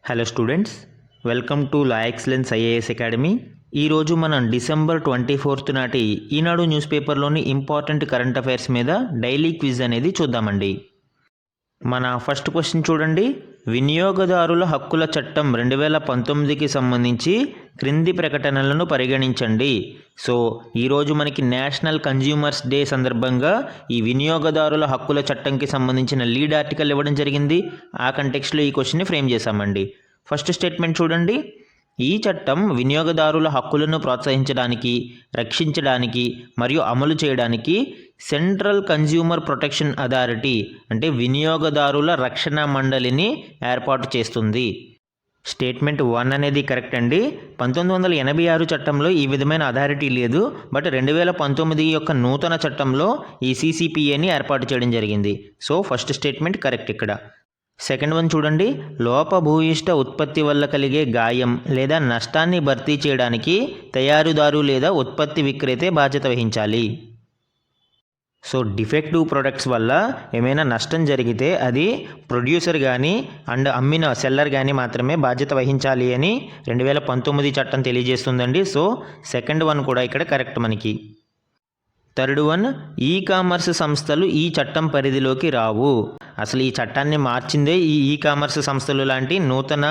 Hello students, welcome to law excellence IAS academy. ఈరోజు మనం December 24 నాటి ఈనాడు న్యూస్ పేపర్లోని ఇంపార్టెంట్ కరెంట్ అఫైర్స్ మీద daily quiz అనేది చూద్దామండి. మన ఫస్ట్ క్వశ్చన్ చూడండి. వినియోగదారుల హక్కుల చట్టం 2019కి సంబంధించి క్రింది ప్రకటనలను పరిగణించండి. సో ఈరోజు మనకి నేషనల్ కన్జ్యూమర్స్ డే సందర్భంగా ఈ వినియోగదారుల హక్కుల చట్టంకి సంబంధించిన లీడ్ ఆర్టికల్ ఇవ్వడం జరిగింది. ఆ కంటెక్స్ట్లో ఈ క్వశ్చన్ని ఫ్రేమ్ చేశామండి. ఫస్ట్ స్టేట్మెంట్ చూడండి. ఈ చట్టం వినియోగదారుల హక్కులను ప్రోత్సహించడానికి, రక్షించడానికి మరియు అమలు చేయడానికి సెంట్రల్ కన్జ్యూమర్ ప్రొటెక్షన్ అథారిటీ అంటే వినియోగదారుల రక్షణ మండలిని ఏర్పాటు చేస్తుంది. స్టేట్మెంట్ 1 అనేది కరెక్ట్ అండి. 1986 చట్టంలో ఈ విధమైన అథారిటీ లేదు. బట్ 2019 యొక్క నూతన చట్టంలో ఈ CCPAని ఏర్పాటు చేయడం జరిగింది. సో ఫస్ట్ స్టేట్మెంట్ కరెక్ట్ ఇక్కడ. సెకండ్ వన్ చూడండి. లోపభూయిష్ట ఉత్పత్తి వల్ల కలిగే గాయం లేదా నష్టాన్ని భర్తీ చేయడానికి తయారీదారు లేదా ఉత్పత్తి విక్రేతే బాధ్యత వహించాలి. సో డిఫెక్టివ్ ప్రొడక్ట్స్ వల్ల ఏమైనా నష్టం జరిగితే అది ప్రొడ్యూసర్ కానీ అండ్ అమ్మిన సెల్లర్ కానీ మాత్రమే బాధ్యత వహించాలి అని 2019 చట్టం తెలియజేస్తుందండి. సో సెకండ్ వన్ కూడా ఇక్కడ కరెక్ట్ మనకి. థర్డ్ వన్, ఈ కామర్స్ సంస్థలు ఈ చట్టం పరిధిలోకి రావు. అసలు ఈ చట్టాన్ని మార్చిందే ఈ కామర్స్ సంస్థలు లాంటి నూతన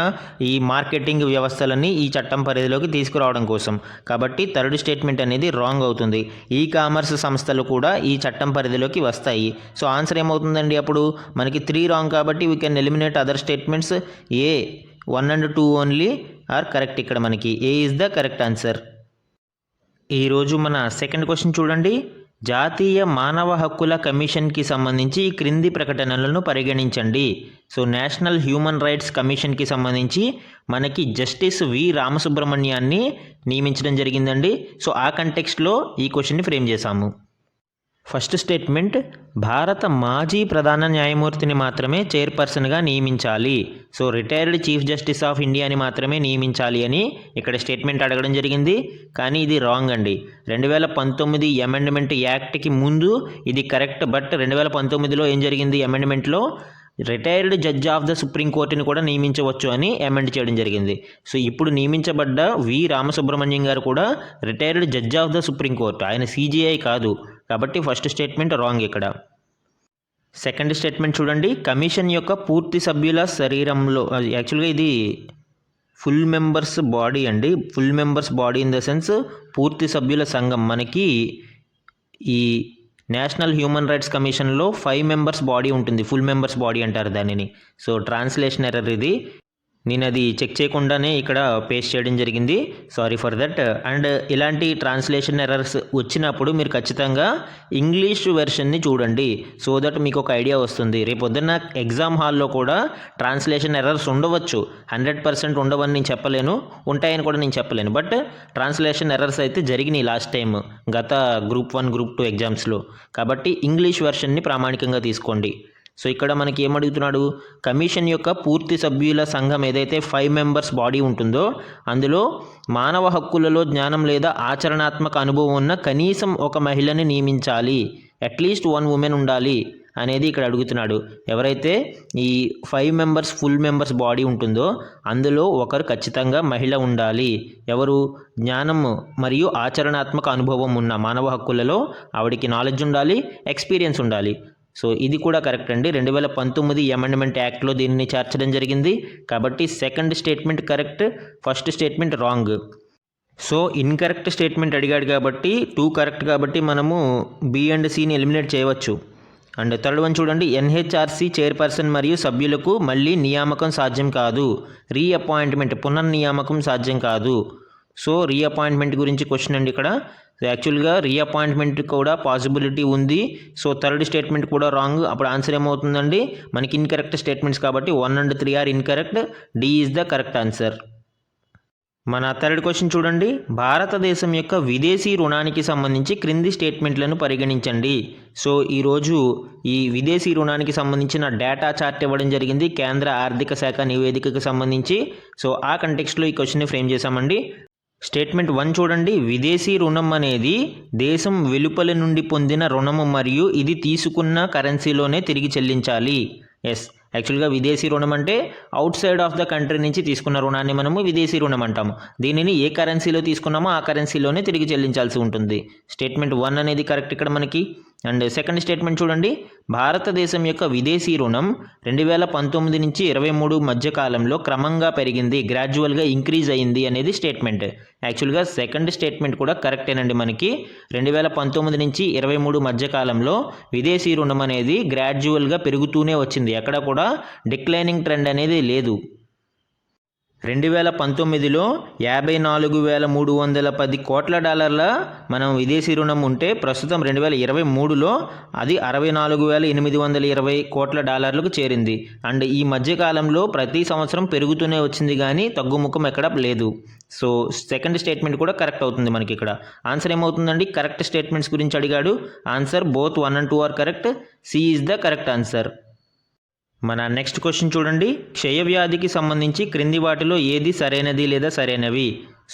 ఈ మార్కెటింగ్ వ్యవస్థలని ఈ చట్టం పరిధిలోకి తీసుకురావడం కోసం. కాబట్టి థర్డ్ స్టేట్మెంట్ అనేది రాంగ్ అవుతుంది. ఈ కామర్స్ సంస్థలు కూడా ఈ చట్టం పరిధిలోకి వస్తాయి. సో ఆన్సర్ ఏమవుతుందండి? అప్పుడు మనకి 3 రాంగ్ కాబట్టి we can eliminate other statements. A 1 and 2 only are correct. ఇక్కడ మనకి A is the correct answer. ఈరోజు మన సెకండ్ క్వశ్చన్ చూడండి. జాతీయ మానవ హక్కుల కమిషన్కి సంబంధించి ఈ క్రింది ప్రకటనలను పరిగణించండి. సో నేషనల్ హ్యూమన్ రైట్స్ కమిషన్కి సంబంధించి మనకి జస్టిస్ వి రామసుబ్రహ్మణ్యాన్ని నియమించడం జరిగిందండి. సో ఆ కంటెక్స్ట్లో ఈ క్వశ్చన్ని ఫ్రేమ్ చేశాము. ఫస్ట్ స్టేట్మెంట్, భారత మాజీ ప్రధాన న్యాయమూర్తిని మాత్రమే చైర్పర్సన్గా నియమించాలి. So retired chief justice of ఇండియాని మాత్రమే నియమించాలి అని ఇక్కడ స్టేట్మెంట్ అడగడం జరిగింది. కానీ ఇది రాంగ్ అండి. 2019 అమెండ్మెంట్ యాక్ట్కి ముందు ఇది కరెక్ట్. బట్ 2019లో ఏం జరిగింది? అమెండ్మెంట్లో రిటైర్డ్ జడ్జ్ ఆఫ్ ద సుప్రీంకోర్టుని కూడా నియమించవచ్చు అని అమెండ్ చేయడం జరిగింది. సో ఇప్పుడు నియమించబడ్డ వి రామసుబ్రహ్మణ్యం గారు కూడా retired judge of the supreme court, ఆయన CJI కాదు. కాబట్టి ఫస్ట్ స్టేట్మెంట్ రాంగ్ ఇక్కడ. సెకండ్ స్టేట్మెంట్ చూడండి. కమిషన్ యొక్క పూర్తి సభ్యుల శరీరంలో, యాక్చువల్గా ఇది ఫుల్ మెంబర్స్ బాడీ అండి. Full members body in the sense పూర్తి సభ్యుల సంఘం. మనకి ఈ నేషనల్ హ్యూమన్ రైట్స్ కమిషన్లో 5 మెంబర్స్ బాడీ ఉంటుంది. ఫుల్ మెంబర్స్ బాడీ అంటారు దానిని. సో ట్రాన్స్లేషన్ ఎర్రర్ ఇది. నేను అది చెక్ చేయకుండానే ఇక్కడ పేస్ట్ చేయడం జరిగింది. Sorry for that. అండ్ ఇలాంటి ట్రాన్స్లేషన్ ఎర్రర్స్ వచ్చినప్పుడు మీరు ఖచ్చితంగా ఇంగ్లీష్ వెర్షన్ని చూడండి. సో దట్ మీకు ఒక ఐడియా వస్తుంది. రేపొద్దున్న ఎగ్జామ్ హాల్లో కూడా ట్రాన్స్లేషన్ ఎర్రర్స్ ఉండవచ్చు. 100% ఉండవని నేను చెప్పలేను, ఉంటాయని కూడా నేను చెప్పలేను. బట్ ట్రాన్స్లేషన్ ఎర్రర్స్ అయితే జరిగినాయి లాస్ట్ టైం గత గ్రూప్ 1, గ్రూప్ 2 ఎగ్జామ్స్లో. కాబట్టి ఇంగ్లీష్ వెర్షన్ని ప్రామాణికంగా తీసుకోండి. సో ఇక్కడ మనకి ఏమడుగుతున్నాడు? కమిషన్ యొక్క పూర్తి సభ్యుల సంఘం ఏదైతే 5 మెంబర్స్ బాడీ ఉంటుందో అందులో మానవ హక్కులలో జ్ఞానం లేదా ఆచరణాత్మక అనుభవం ఉన్న కనీసం ఒక మహిళని నియమించాలి. అట్లీస్ట్ 1 ఉమెన్ ఉండాలి అనేది ఇక్కడ అడుగుతున్నాడు. ఎవరైతే ఈ 5 మెంబర్స్ ఫుల్ మెంబర్స్ బాడీ ఉంటుందో అందులో ఒకరు ఖచ్చితంగా మహిళ ఉండాలి. ఎవరు? జ్ఞానం మరియు ఆచరణాత్మక అనుభవం ఉన్న మానవ హక్కులలో ఆవిడికి నాలెడ్జ్ ఉండాలి, ఎక్స్పీరియన్స్ ఉండాలి. సో ఇది కూడా కరెక్ట్ అండి. 2019 అమెండ్మెంట్ యాక్ట్లో దీనిని చేర్చడం జరిగింది. కాబట్టి second statement correct, first statement wrong. So incorrect statement అడిగాడు కాబట్టి 2 కరెక్ట్ కాబట్టి మనము B and Cని ఎలిమినేట్ చేయవచ్చు. అండ్ థర్డ్ వన్ చూడండి. NHRC చైర్పర్సన్ మరియు సభ్యులకు మళ్ళీ నియామకం సాధ్యం కాదు. రీఅపాయింట్మెంట్, పునర్నియామకం సాధ్యం కాదు. సో రీఅపాయింట్మెంట్ గురించి క్వశ్చన్ అండి ఇక్కడ. యాక్చువల్గా రీఅపాయింట్మెంట్ కూడా పాసిబిలిటీ ఉంది. సో థర్డ్ స్టేట్మెంట్ కూడా రాంగ్. అప్పుడు ఆన్సర్ ఏమవుతుందండి? మనకి ఇన్కరెక్ట్ స్టేట్మెంట్స్ కాబట్టి 1 and 3 are incorrect. D is the correct answer. మన థర్డ్ క్వశ్చన్ చూడండి. భారతదేశం యొక్క విదేశీ రుణానికి సంబంధించి క్రింది స్టేట్మెంట్లను పరిగణించండి. సో ఈరోజు ఈ విదేశీ రుణానికి సంబంధించిన డేటా చార్ట్ ఇవ్వడం జరిగింది కేంద్ర ఆర్థిక శాఖ నివేదికకు సంబంధించి. సో ఆ కంటెక్స్ట్లో ఈ క్వశ్చన్ని ఫ్రేమ్ చేశామండి. స్టేట్మెంట్ 1 చూడండి. విదేశీ రుణం అనేది దేశం వెలుపల నుండి పొందిన రుణము మరియు ఇది తీసుకున్న కరెన్సీలోనే తిరిగి చెల్లించాలి. ఎస్, యాక్చువల్గా విదేశీ రుణం అంటే out side of the country నుంచి తీసుకున్న రుణాన్ని మనము విదేశీ రుణం అంటాము. దీనిని ఏ కరెన్సీలో తీసుకున్నామో ఆ కరెన్సీలోనే తిరిగి చెల్లించాల్సి ఉంటుంది. స్టేట్మెంట్ 1 అనేది కరెక్ట్ ఇక్కడ మనకి. అండ్ సెకండ్ స్టేట్మెంట్ చూడండి, భారతదేశం యొక్క విదేశీ రుణం 2019 నుంచి 23 మధ్య కాలంలో క్రమంగా పెరిగింది, గ్రాడ్యువల్గా ఇంక్రీజ్ అయ్యింది అనేది స్టేట్మెంట్. యాక్చువల్గా సెకండ్ స్టేట్మెంట్ కూడా కరెక్టేనండి. మనకి 2019 నుంచి 23 మధ్య కాలంలో విదేశీ రుణం అనేది గ్రాడ్యువల్గా పెరుగుతూనే వచ్చింది, ఎక్కడ కూడా డిక్లైనింగ్ ట్రెండ్ అనేది లేదు. 2019లో $54,310 కోట్ల మనం విదేశీ రుణం ఉంటే ప్రస్తుతం 2023లో అది $64,820 కోట్ల చేరింది. అండ్ ఈ మధ్యకాలంలో ప్రతి సంవత్సరం పెరుగుతూనే వచ్చింది కానీ తగ్గుముఖం ఎక్కడ లేదు. సో సెకండ్ స్టేట్మెంట్ కూడా కరెక్ట్ అవుతుంది మనకి. ఇక్కడ ఆన్సర్ ఏమవుతుందండి? కరెక్ట్ స్టేట్మెంట్స్ గురించి అడిగాడు. Answer both 1 and 2 are correct. C is the correct answer. మన నెక్స్ట్ క్వశ్చన్ చూడండి, క్షయవ్యాధికి సంబంధించి క్రింది వాటిలో ఏది సరైనది లేదా సరైనవి?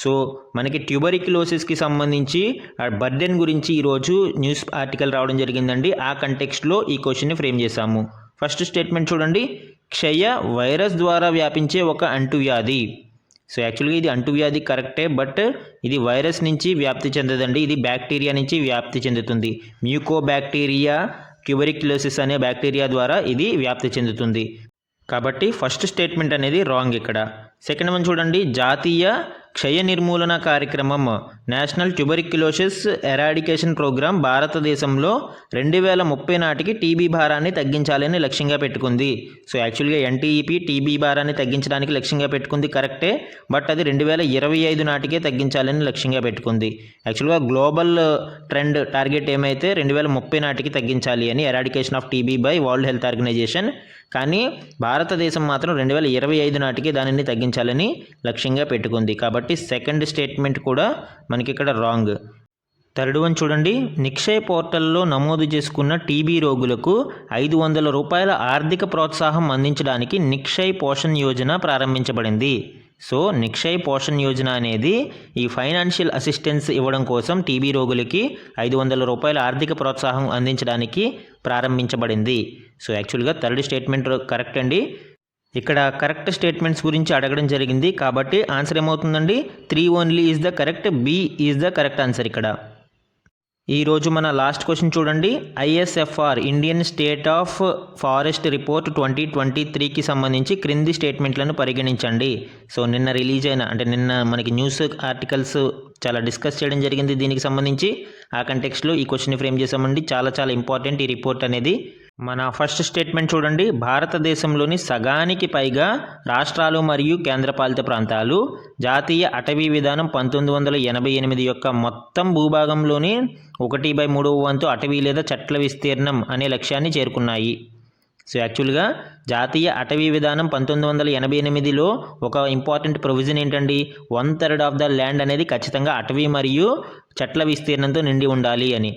సో మనకి ట్యూబరిక్యులోసిస్కి సంబంధించి బర్డెన్ గురించి ఈరోజు న్యూస్ ఆర్టికల్ రావడం జరిగిందండి. ఆ కంటెక్స్ట్లో ఈ క్వశ్చన్ని ఫ్రేమ్ చేశాము. ఫస్ట్ స్టేట్మెంట్ చూడండి, క్షయ వైరస్ ద్వారా వ్యాపించే ఒక అంటువ్యాధి. సో యాక్చువల్గా ఇది అంటువ్యాధి కరెక్టే, బట్ ఇది వైరస్ నుంచి వ్యాప్తి చెందదండి, ఇది బ్యాక్టీరియా నుంచి వ్యాప్తి చెందుతుంది. మ్యూకోబ్యాక్టీరియా ట్యూబరిక్యులోసిస్ అనే బ్యాక్టీరియా ద్వారా ఇది వ్యాప్తి చెందుతుంది. కాబట్టి ఫస్ట్ స్టేట్మెంట్ అనేది రాంగ్ ఇక్కడ. సెకండ్ వన్ చూడండి, జాతీయ క్షయ నిర్మూలన కార్యక్రమం నేషనల్ ట్యూబరిక్యులోసిస్ ఎరాడికేషన్ ప్రోగ్రామ్ భారతదేశంలో 2030 నాటికి టీబీ భారాన్ని తగ్గించాలని లక్ష్యంగా పెట్టుకుంది. సో యాక్చువల్గా ఎన్టీఈపీ టీబీ భారాన్ని తగ్గించడానికి లక్ష్యంగా పెట్టుకుంది కరెక్టే, బట్ అది 2025 నాటికే తగ్గించాలని లక్ష్యంగా పెట్టుకుంది. యాక్చువల్గా గ్లోబల్ ట్రెండ్ టార్గెట్ ఏమైతే 2030 నాటికి తగ్గించాలి అని, eradication of TB by World Health Organization, కానీ భారతదేశం మాత్రం 2025 నాటికి దానిని తగ్గించాలని లక్ష్యంగా పెట్టుకుంది. కాబట్టి సెకండ్ స్టేట్మెంట్ కూడా మనకి ఇక్కడ రాంగ్. థర్డ్ వన్ చూడండి, నిక్షయ్ పోర్టల్లో నమోదు చేసుకున్న టీబీ రోగులకు $500 ఆర్థిక ప్రోత్సాహం అందించడానికి నిక్షయ్ పోషణ్ యోజన ప్రారంభించబడింది. సో నిక్షయ్ పోషణ్ యోజన అనేది ఈ ఫైనాన్షియల్ అసిస్టెన్స్ ఇవ్వడం కోసం టీబీ రోగులకి $500 ఆర్థిక ప్రోత్సాహం అందించడానికి ప్రారంభించబడింది. సో యాక్చువల్గా థర్డ్ స్టేట్మెంట్ కరెక్ట్ అండి. ఇక్కడ కరెక్ట్ స్టేట్మెంట్స్ గురించి అడగడం జరిగింది కాబట్టి ఆన్సర్ ఏమవుతుందండి? 3 only is the correct, B is the correct answer ఇక్కడ. ఈరోజు మన లాస్ట్ క్వశ్చన్ చూడండి, ISFR Indian state of forest report 2023కి సంబంధించి క్రింది స్టేట్మెంట్లను పరిగణించండి. సో నిన్న రిలీజ్ అయిన నిన్న మనకి న్యూస్ ఆర్టికల్స్ చాలా డిస్కస్ చేయడం జరిగింది దీనికి సంబంధించి. ఆ కంటెక్స్ట్లో ఈ క్వశ్చన్ని ఫ్రేమ్ చేసామండి. చాలా ఇంపార్టెంట్ ఈ రిపోర్ట్ అనేది. మన ఫస్ట్ స్టేట్మెంట్ చూడండి, భారతదేశంలోని సగానికి పైగా రాష్ట్రాలు మరియు కేంద్రపాలిత ప్రాంతాలు జాతీయ అటవీ విధానం 1988 యొక్క మొత్తం భూభాగంలోని 1/3 వంతు అటవీ లేదా చెట్ల విస్తీర్ణం అనే లక్ష్యాన్ని చేరుకున్నాయి. సో యాక్చువల్గా జాతీయ అటవీ విధానం 1988లో ఒక ఇంపార్టెంట్ ప్రొవిజన్ ఏంటండి, 1/3 ఆఫ్ ద ల్యాండ్ అనేది ఖచ్చితంగా అటవీ మరియు చెట్ల విస్తీర్ణంతో నిండి ఉండాలి అని.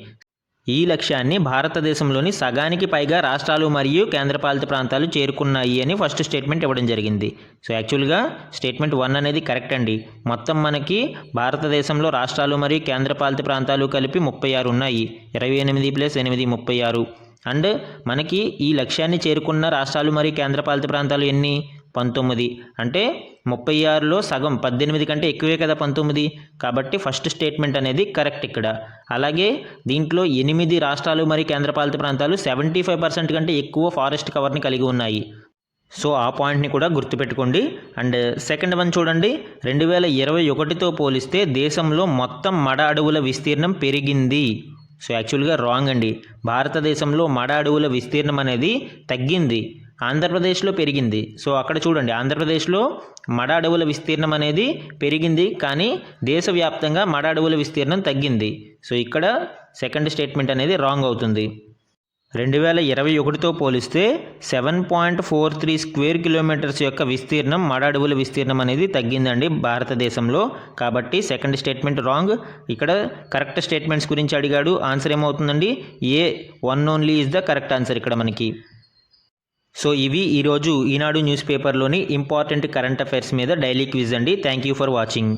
ఈ లక్ష్యాన్ని భారతదేశంలోని సగానికి పైగా రాష్ట్రాలు మరియు కేంద్రపాలిత ప్రాంతాలు చేరుకున్నాయి అని ఫస్ట్ స్టేట్మెంట్ ఇవ్వడం జరిగింది. సో యాక్చువల్గా స్టేట్మెంట్ 1 అనేది కరెక్ట్ అండి. మొత్తం మనకి భారతదేశంలో రాష్ట్రాలు మరియు కేంద్రపాలిత ప్రాంతాలు కలిపి 36 ఉన్నాయి. 28 + 8 36. అండ్ మనకి ఈ లక్ష్యాన్ని చేరుకున్న రాష్ట్రాలు మరియు కేంద్రపాలిత ప్రాంతాలు ఎన్ని? 19. అంటే 36లో సగం 18 కంటే ఎక్కువే కదా 19. కాబట్టి ఫస్ట్ స్టేట్మెంట్ అనేది కరెక్ట్ ఇక్కడ. అలాగే దీంట్లో 8 రాష్ట్రాలు మరియు కేంద్రపాలిత ప్రాంతాలు 75% కంటే ఎక్కువ ఫారెస్ట్ కవర్ని కలిగి ఉన్నాయి. సో ఆ పాయింట్ని కూడా గుర్తుపెట్టుకోండి. అండ్ సెకండ్ వన్ చూడండి, 2021తో పోలిస్తే దేశంలో మొత్తం మడ అడవుల విస్తీర్ణం పెరిగింది. సో యాక్చువల్గా రాంగ్ అండి. భారతదేశంలో మడ అడవుల విస్తీర్ణం అనేది తగ్గింది, ఆంధ్రప్రదేశ్లో పెరిగింది. సో అక్కడ చూడండి, ఆంధ్రప్రదేశ్లో మడ అడవుల విస్తీర్ణం అనేది పెరిగింది, కానీ దేశవ్యాప్తంగా మడ అడవుల విస్తీర్ణం తగ్గింది. సో ఇక్కడ సెకండ్ స్టేట్మెంట్ అనేది రాంగ్ అవుతుంది. 2021తో పోలిస్తే 7.43 స్క్వేర్ కిలోమీటర్స్ యొక్క విస్తీర్ణం మడ అడవుల విస్తీర్ణం అనేది తగ్గిందండి భారతదేశంలో. కాబట్టి సెకండ్ స్టేట్మెంట్ రాంగ్. ఇక్కడ కరెక్ట్ స్టేట్మెంట్స్ గురించి అడిగాడు. ఆన్సర్ ఏమవుతుందండి? ఏ 1 only is the correct answer ఇక్కడ మనకి. సో ఇవి ఈరోజు ఈనాడు న్యూస్ పేపర్లోని ఇంపార్టెంట్ కరెంట్ అఫైర్స్ మీద డైలీ క్విజ్ అండి. Thank you for watching.